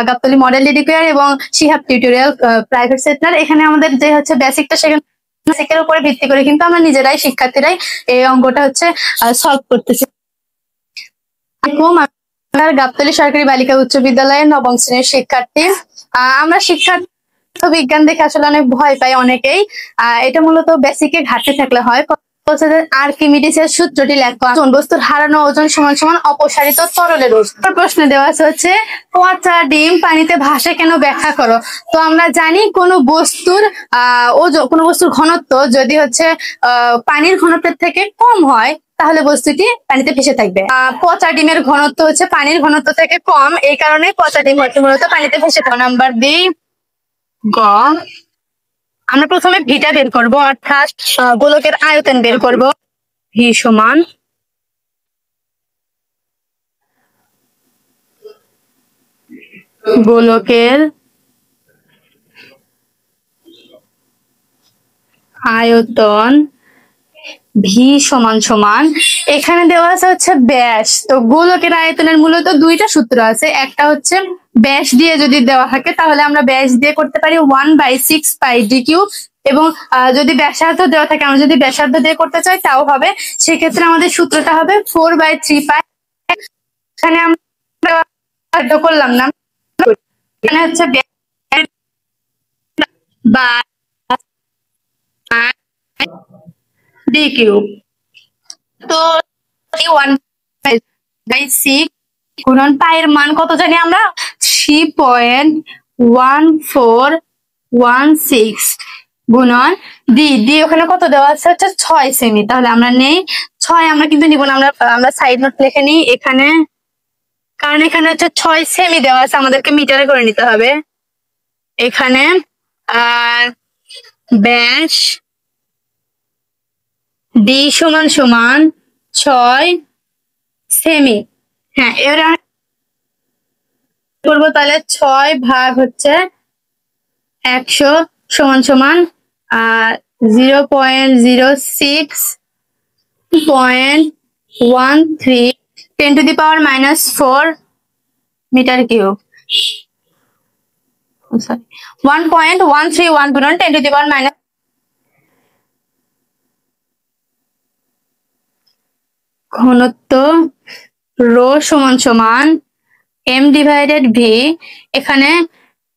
Gabtali model ডেডিকেয়ার এবং Shihab tutorial private centre. এখানে আমাদের যে হচ্ছে বেসিকটা সেখানে বেসিকের উপরে ভিত্তি করে কিন্তু আমরা নিজেরাই শিক্ষার্থীরাই এই অঙ্কটা হচ্ছে সলভ করতেছি। গাবতলী সরকারি বালিকা উচ্চ বিদ্যালয়ের নবম শ্রেণীর শিক্ষার্থী। আমরা শিক্ষার্থী বিজ্ঞান দেখে আসলে অনেক ভয় পাই অনেকেই। এটা মূলত বেসিকে ঘাটতি থাকলে হয়। আর্কিমিডিসের সূত্রটি লেখা, বস্তুর হারানো ওজন সমান সমান অপসারিত তরলের ওজন। প্রশ্ন দেওয়া হচ্ছে পচা ডিম পানিতে ভাসে কেন, ব্যাখ্যা করো। তো আমরা জানি কোন বস্তুর ওজন, কোন বস্তুর ঘনত্ব যদি হচ্ছে পানির ঘনত্বের থেকে কম হয় তাহলে বস্তুটি পানিতে ভেসে থাকবে। পচা ডিমের ঘনত্ব হচ্ছে পানির ঘনত্ব থেকে কম, এই কারণে পচা ডিম হচ্ছে মূলত পানিতে ভেসে থাকে। নাম্বার বি গ, আমরা প্রথমে ভিটা বের করব, অর্থাৎ গোলকের আয়তন বের করব। ভি সমান গোলকের আয়তন, ভি সমান সমান এখানে দেওয়া আছে হচ্ছে ব্যাস। তো গোলকের আয়তনের মূলত দুইটা সূত্র আছে, একটা হচ্ছে ব্যাস দিয়ে যদি দেওয়া থাকে তাহলে আমরা ব্যাস দিয়ে করতে পারি 1/6 পাই ডি কিউব, এবং যদি ব্যাসার্ধ দেওয়া থাকে, আমরা যদি ব্যাসার্ধ দিয়ে করতে চাই তাও হবে। সেক্ষেত্রে আমাদের সূত্রটা হবে 4/3 পাই। এখানে আমরা করলাম না, এখানে হচ্ছে বা ডি কিউব। তো 1/6 গুণন পায়ের মান কত জানি আমরা, 3.1416 গুণন ডি। ডি ওখানে কত দেওয়া আছে হচ্ছে 6 সেমি। তাহলে আমরা নেই 6, আমরা কিন্তু নিব না, আমরা সাইড নোট লিখে নিই এখানে, কারণ এখানে হচ্ছে 6 সেমি দেওয়া আছে, আমাদেরকে মিটারে করে নিতে হবে। এখানে ব্যাস ডি সমান সমান 6 সেমি। হ্যাঁ, এবার করবো, তাহলে 6 ভাগ হচ্ছে 100 সমান সমান 0.06.13 10⁻⁻4 মিটার কিউব। 1.131 গুণন 10⁻⁻। ঘনত্ব রো সমান সমান এম ডিভাইডেড ভি। এখানে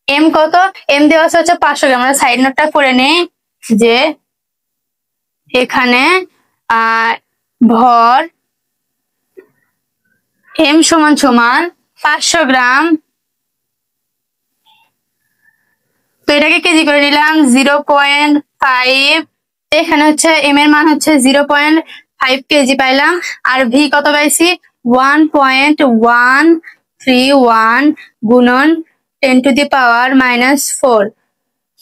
এম কত, এম দেওয়া হচ্ছে 500 গ্রাম। আমরা সাইড নোটটা করে নেই যে এখানে ভর এম সমান সমান 500 গ্রাম। তো এটাকে কেজি করে নিলাম 0.5। এখানে হচ্ছে এম এর মান হচ্ছে 0.5 কেজি পাইলাম, আর ভি কত পাইছি 1.131 গুণন 10⁻⁻4।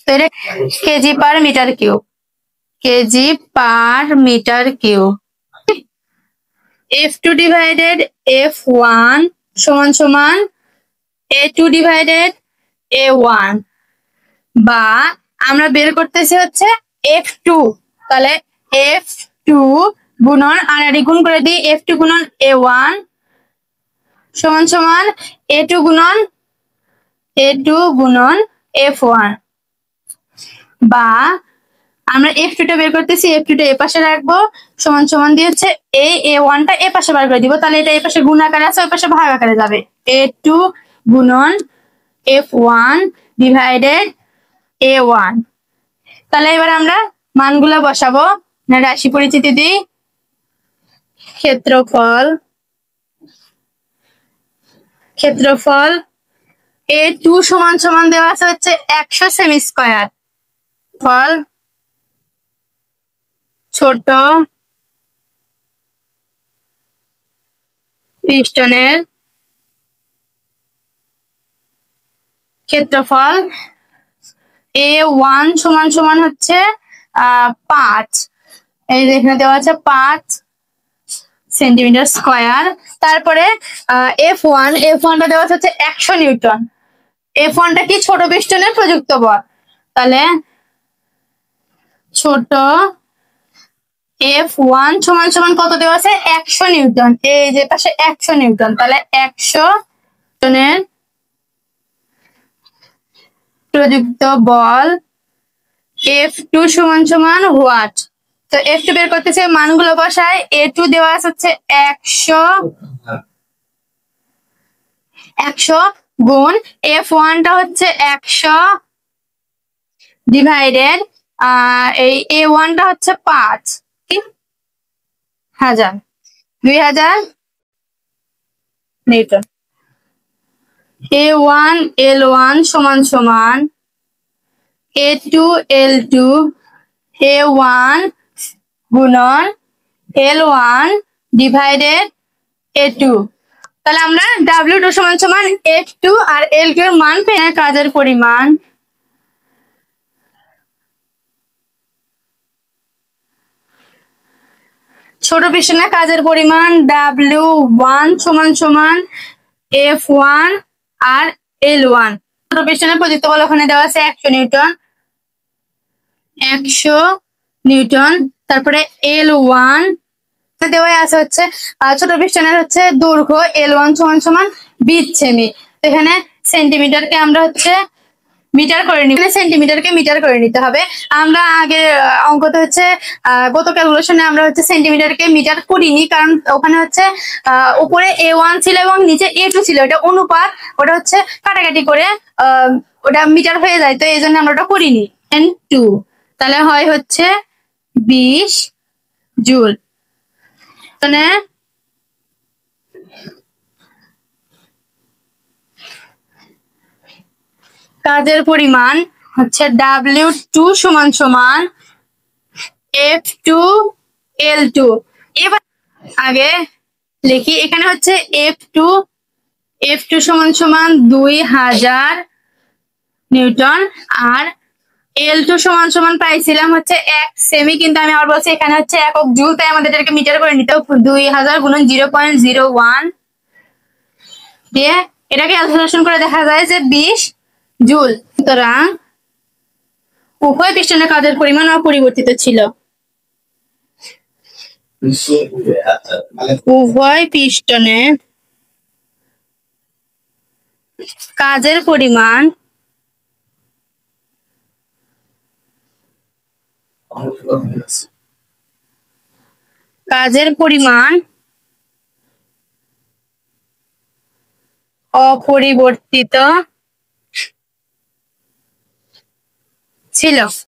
তো এটা KG per metre cube, KG per metre cube. F2 divided F1 সমান সমান A2 ডিভাইডেড A1, বা আমরা বের করতেছি হচ্ছে F2। তাহলে F2 গুণন, আর গুণ করে দিই F2 গুণন A1 সমান সমান A2 গুণন F1, বা আমরা F2 টা বের করতেছি, F2 টা এ পাশে রাখবো, সমান সমান দিয়ে হচ্ছে A1 টা এ পাশে বার করে দিব। তাহলে এটা এই পাশে গুণ আকারে আছে, ওই পাশে ভাগ আকারে যাবে। A2 গুণন F1 ডিভাইডেড A1। তাহলে এবার আমরা মানগুলা বসাবো, রাশি পরিচিতি দিই। ক্ষেত্রফল A2 সমান সমান দেওয়া আছে হচ্ছে 100 সেমি স্কয়ার। ফল ছোট পিস্টনের ক্ষেত্রফল A1 সমান সমান হচ্ছে 5, এই যে এখানে দেওয়া আছে 5 সেন্টিমিটার স্কয়ার। তারপরে F1 টা দেওয়া হচ্ছে 100 নিউটন। F1 টা কি, ছোট পিস্টনের প্রযুক্ত বল। তাহলে ছোট F1 সমান সমান কত দেওয়া আছে 100 নিউটন, এই যে পাশে 100 নিউটন। তাহলে 100 নিউটনের প্রযুক্ত বল F2 সমান সমান হোয়াট। তো F2 বের করতেছে, মানগুলো বসায়। A2 দেওয়া আছে হচ্ছে 100 গুণ F1 টা হচ্ছে 100 ডিভাইডেড এই A1 টা হচ্ছে 5000 2000 নিউটন। A1 L1 সমান সমান A2 L2 A1 গুণন L1 ডিভাইডেড A2। তাহলে আমরা W2 সমান সমান F2 আর L2 এর মান পেয়ে কাজের পরিমাণ ছোট পিস্টনে কাজের পরিমাণ W1 সমান সমান F1 আর L1। ছোট পিস্টনের প্রযুক্ত বল ওখানে দেওয়া আছে 100 নিউটন। তারপরে L1 দেওয়া আছে হচ্ছে ছোট পিস্টনের হচ্ছে দৈর্ঘ্য L1 সমান সমান 20 সেমি। এখানে সেন্টিমিটারকে আমরা হচ্ছে মিটার করে নিই, সেন্টিমিটারকে মিটার করে নিতে হবে। আমরা আগে অঙ্কতে হচ্ছে গত ক্যালকুলেশনে আমরা হচ্ছে সেন্টিমিটারকে মিটার করিনি, কারণ ওখানে হচ্ছে উপরে A1 ছিল এবং নিচে A2 ছিল, ওটা অনুপাত, ওটা হচ্ছে কাটাকাটি করে ওটা মিটার হয়ে যায়, তো এই জন্য আমরা ওটা করিনি। N2 তাহলে হয় হচ্ছে 20 জুল। মানে কাজের পরিমাণ হচ্ছে W2 সমান সমান F2 L2। এবার আগে লিখি, এখানে হচ্ছে F2 সমান সমান 2000 নিউটন আর L2 সমান সমান পাইছিলাম হচ্ছে 1 সেমি, কিন্তু আমি আবার বলছি এখানে হচ্ছে একক জুল, তাই আমাদের এটাকে মিটার করে নিতে হবে। 2000 গুণন 0.01 দিয়ে এটাকে ক্যালকুলেশন করে দেখা যায় যে 20 জুল। সুতরাং উভয় পিস্টনের কাজের পরিমাণ অপরিবর্তিত ছিল। উভয় পিস্টনে কাজের পরিমাণ অপরিবর্তিত ছিল।